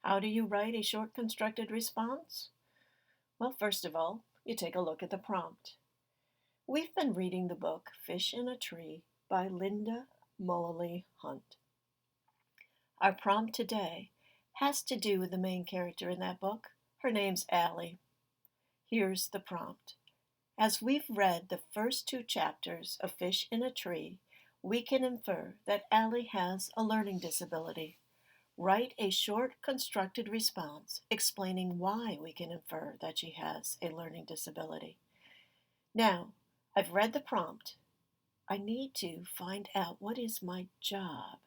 How do you write a short constructed response? Well, first of all, you take a look at the prompt. We've been reading the book Fish in a Tree by Linda Mullally Hunt. Our prompt today has to do with the main character in that book. Her name's Allie. Here's the prompt. As we've read the first two chapters of Fish in a Tree, we can infer that Allie has a learning disability. Write a short constructed response explaining why we can infer that she has a learning disability. Now, I've read the prompt. I need to find out what is my job.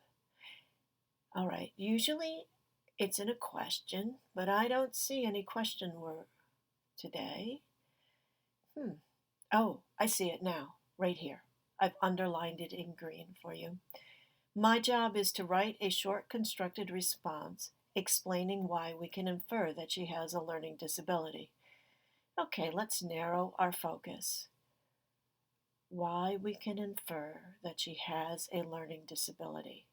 All right, usually it's in a question, but I don't see any question word today. Oh, I see it now, right here. I've underlined it in green for you. My job is to write a short constructed response explaining why we can infer that she has a learning disability. Okay, let's narrow our focus. Why we can infer that she has a learning disability.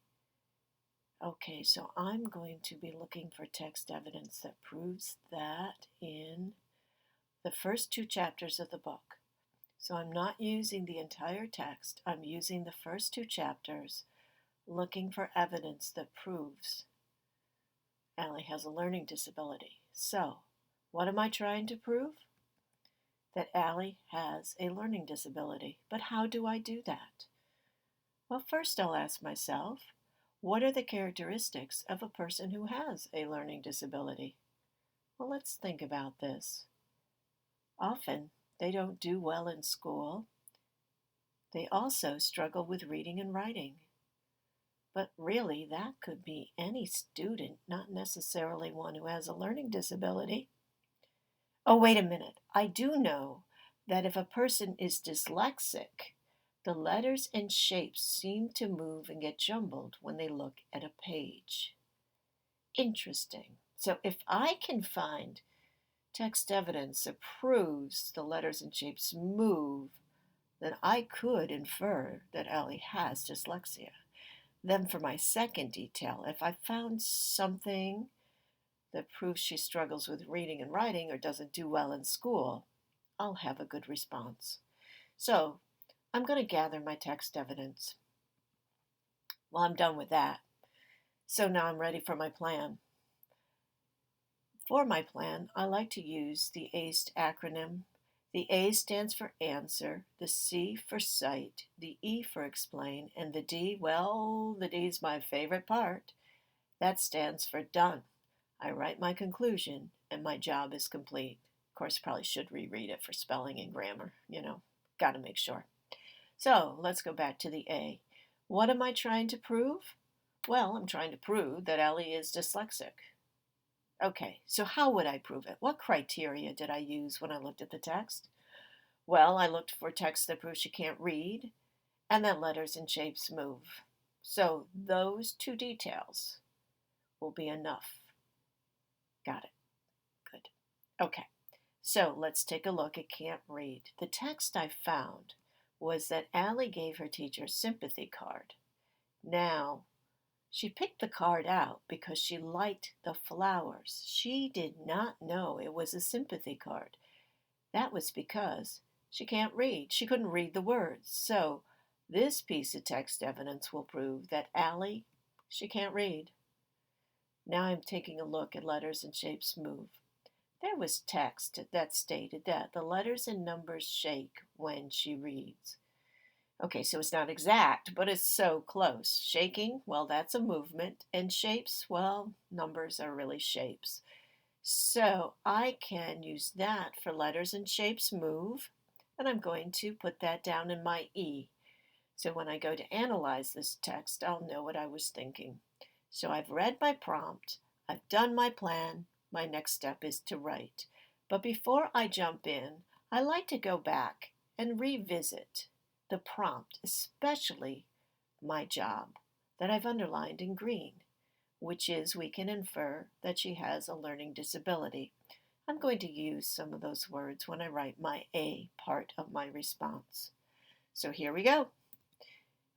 Okay, so I'm going to be looking for text evidence that proves that in the first two chapters of the book. So I'm not using the entire text, I'm using the first two chapters, looking for evidence that proves Allie has a learning disability. So, what am I trying to prove? That Allie has a learning disability. But how do I do that? Well, first I'll ask myself, what are the characteristics of a person who has a learning disability? Well, let's think about this. Often, they don't do well in school. They also struggle with reading and writing. But really, that could be any student, not necessarily one who has a learning disability. Oh, wait a minute. I do know that if a person is dyslexic, the letters and shapes seem to move and get jumbled when they look at a page. Interesting. So if I can find text evidence that proves the letters and shapes move, then I could infer that Allie has dyslexia. Then for my second detail, if I found something that proves she struggles with reading and writing or doesn't do well in school, I'll have a good response. So I'm going to gather my text evidence. Well, I'm done with that. So now I'm ready for my plan. For my plan, I like to use the ACE acronym. The A stands for answer, the C for cite, the E for explain, and the D, well, the D is my favorite part. That stands for done. I write my conclusion, and my job is complete. Of course, probably should reread it for spelling and grammar, got to make sure. So let's go back to the A. What am I trying to prove? Well, I'm trying to prove that Ellie is dyslexic. Okay, so how would I prove it? What criteria did I use when I looked at the text? Well, I looked for text that proves she can't read and that letters and shapes move. So those two details will be enough. Got it. Good. Okay, so let's take a look at can't read. The text I found was that Allie gave her teacher a sympathy card. Now, she picked the card out because she liked the flowers. She did not know it was a sympathy card. That was because she can't read. She couldn't read the words. So this piece of text evidence will prove that Allie, she can't read. Now I'm taking a look at letters and shapes move. There was text that stated that the letters and numbers shake when she reads. Okay, so it's not exact, but it's so close. Shaking, well, that's a movement. And shapes, well, numbers are really shapes. So I can use that for letters and shapes move, and I'm going to put that down in my E. So when I go to analyze this text, I'll know what I was thinking. So I've read my prompt, I've done my plan, my next step is to write. But before I jump in, I like to go back and revisit the prompt, especially my job that I've underlined in green, which is we can infer that she has a learning disability. I'm going to use some of those words when I write my A part of my response. So here we go.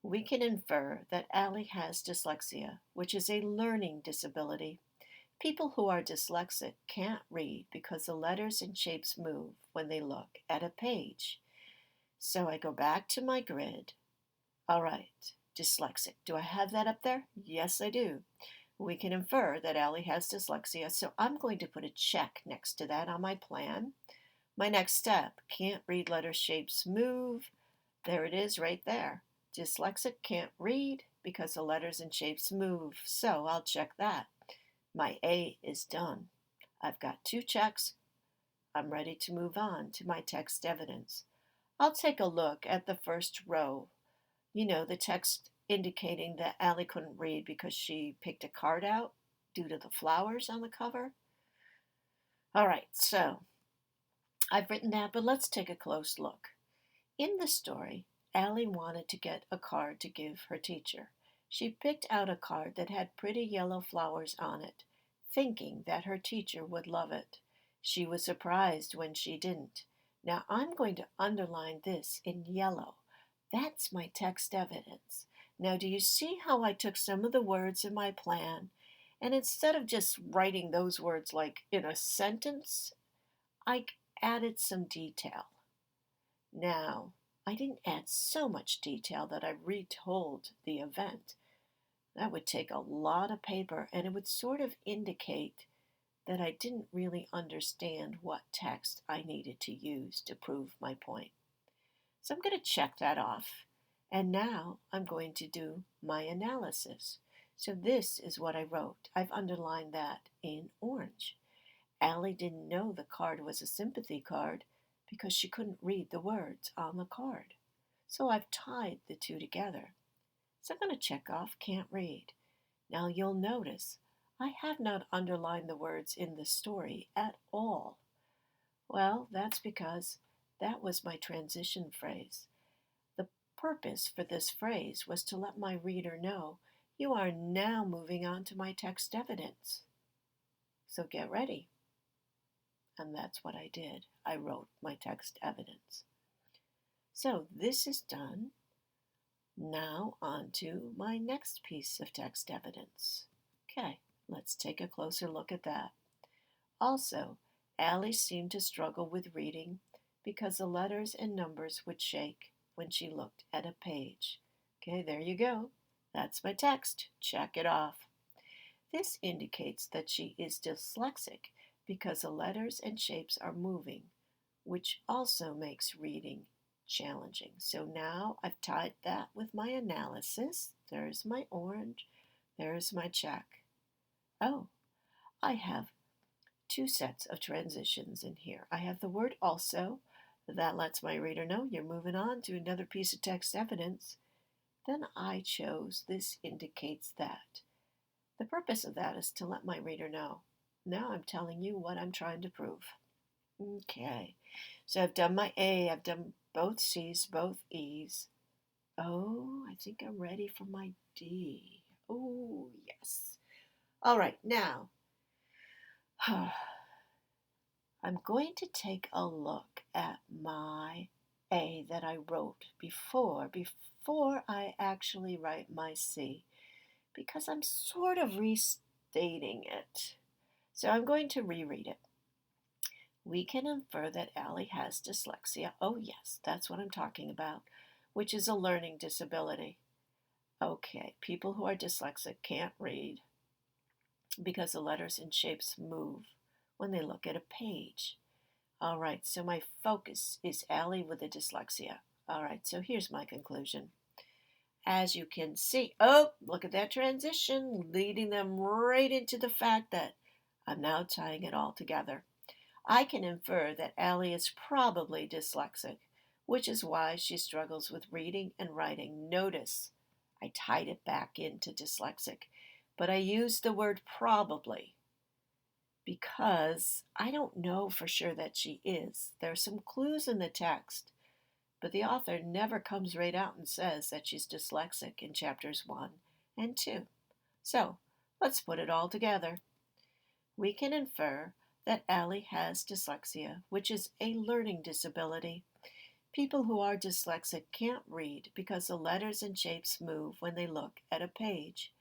We can infer that Allie has dyslexia, which is a learning disability. People who are dyslexic can't read because the letters and shapes move when they look at a page. So I go back to my grid. All right, dyslexic. Do I have that up there? Yes, I do. We can infer that Allie has dyslexia, so I'm going to put a check next to that on my plan. My next step, can't read letter shapes move. There it is right there. Dyslexic can't read because the letters and shapes move, so I'll check that. My A is done. I've got 2 checks. I'm ready to move on to my text evidence. I'll take a look at the first row. The text indicating that Allie couldn't read because she picked a card out due to the flowers on the cover. All right, so I've written that, but let's take a close look. In the story, Allie wanted to get a card to give her teacher. She picked out a card that had pretty yellow flowers on it, thinking that her teacher would love it. She was surprised when she didn't. Now I'm going to underline this in yellow. That's my text evidence. Now, do you see how I took some of the words in my plan, and instead of just writing those words like in a sentence, I added some detail. Now, I didn't add so much detail that I retold the event. That would take a lot of paper, and it would sort of indicate that I didn't really understand what text I needed to use to prove my point. So I'm going to check that off. And now I'm going to do my analysis. So this is what I wrote. I've underlined that in orange. Allie didn't know the card was a sympathy card because she couldn't read the words on the card. So I've tied the 2 together. So I'm going to check off can't read. Now you'll notice I have not underlined the words in the story at all. Well, that's because that was my transition phrase. The purpose for this phrase was to let my reader know you are now moving on to my text evidence. So get ready. And that's what I did. I wrote my text evidence. So this is done. Now on to my next piece of text evidence. Okay, let's take a closer look at that. Also, Allie seemed to struggle with reading because the letters and numbers would shake when she looked at a page. Okay, there you go. That's my text. Check it off. This indicates that she is dyslexic because the letters and shapes are moving, which also makes reading challenging. So now I've tied that with my analysis. There's my orange. There's my check. Oh, I have 2 sets of transitions in here. I have the word also. That lets my reader know you're moving on to another piece of text evidence. Then I chose this indicates that. The purpose of that is to let my reader know. Now I'm telling you what I'm trying to prove. Okay, so I've done my A, I've done both C's, both E's. Oh, I think I'm ready for my D. Oh, yes. All right, now I'm going to take a look at my A that I wrote before I actually write my C, because I'm sort of restating it. So I'm going to reread it. We can infer that Allie has dyslexia. Oh, yes, that's what I'm talking about, which is a learning disability. Okay, people who are dyslexic can't read because the letters and shapes move when they look at a page. All right, so my focus is Allie with the dyslexia. All right, so here's my conclusion. As you can see, oh, look at that transition, leading them right into the fact that I'm now tying it all together. I can infer that Allie is probably dyslexic, which is why she struggles with reading and writing. Notice, I tied it back into dyslexic, but I used the word probably because I don't know for sure that she is. There are some clues in the text, but the author never comes right out and says that she's dyslexic in chapters 1 and 2. So, let's put it all together. We can infer that Allie has dyslexia, which is a learning disability. People who are dyslexic can't read because the letters and shapes move when they look at a page.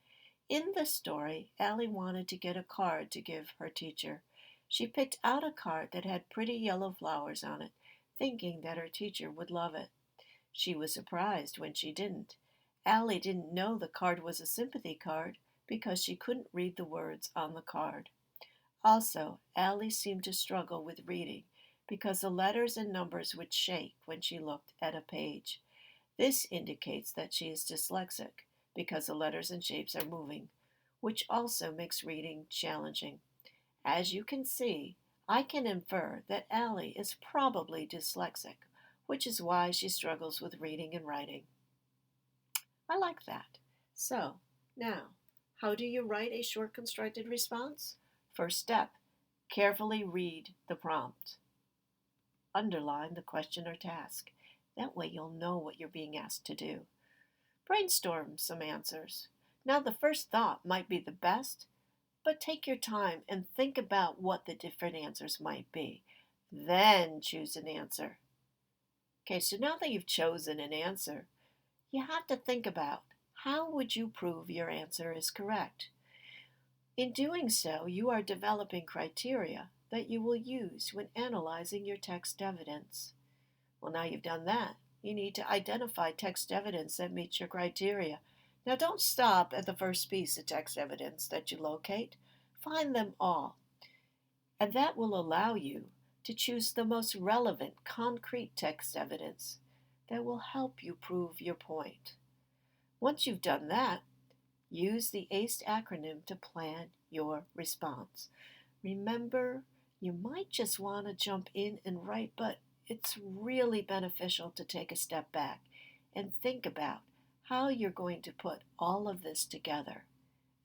In the story, Allie wanted to get a card to give her teacher. She picked out a card that had pretty yellow flowers on it, thinking that her teacher would love it. She was surprised when she didn't. Allie didn't know the card was a sympathy card because she couldn't read the words on the card. Also, Allie seemed to struggle with reading because the letters and numbers would shake when she looked at a page. This indicates that she is dyslexic because the letters and shapes are moving, which also makes reading challenging. As you can see, I can infer that Allie is probably dyslexic, which is why she struggles with reading and writing. I like that. So, now, how do you write a short constructed response? First step, carefully read the prompt. Underline the question or task. That way you'll know what you're being asked to do. Brainstorm some answers. Now, the first thought might be the best, but take your time and think about what the different answers might be. Then choose an answer. Okay, so now that you've chosen an answer, you have to think about how would you prove your answer is correct? In doing so, you are developing criteria that you will use when analyzing your text evidence. Well, now you've done that, you need to identify text evidence that meets your criteria. Now, don't stop at the first piece of text evidence that you locate. Find them all, and that will allow you to choose the most relevant, concrete text evidence that will help you prove your point. Once you've done that, use the ACE acronym to plan your response. Remember, you might just want to jump in and write, but it's really beneficial to take a step back and think about how you're going to put all of this together.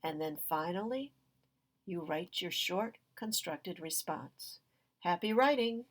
And then finally, you write your short, constructed response. Happy writing!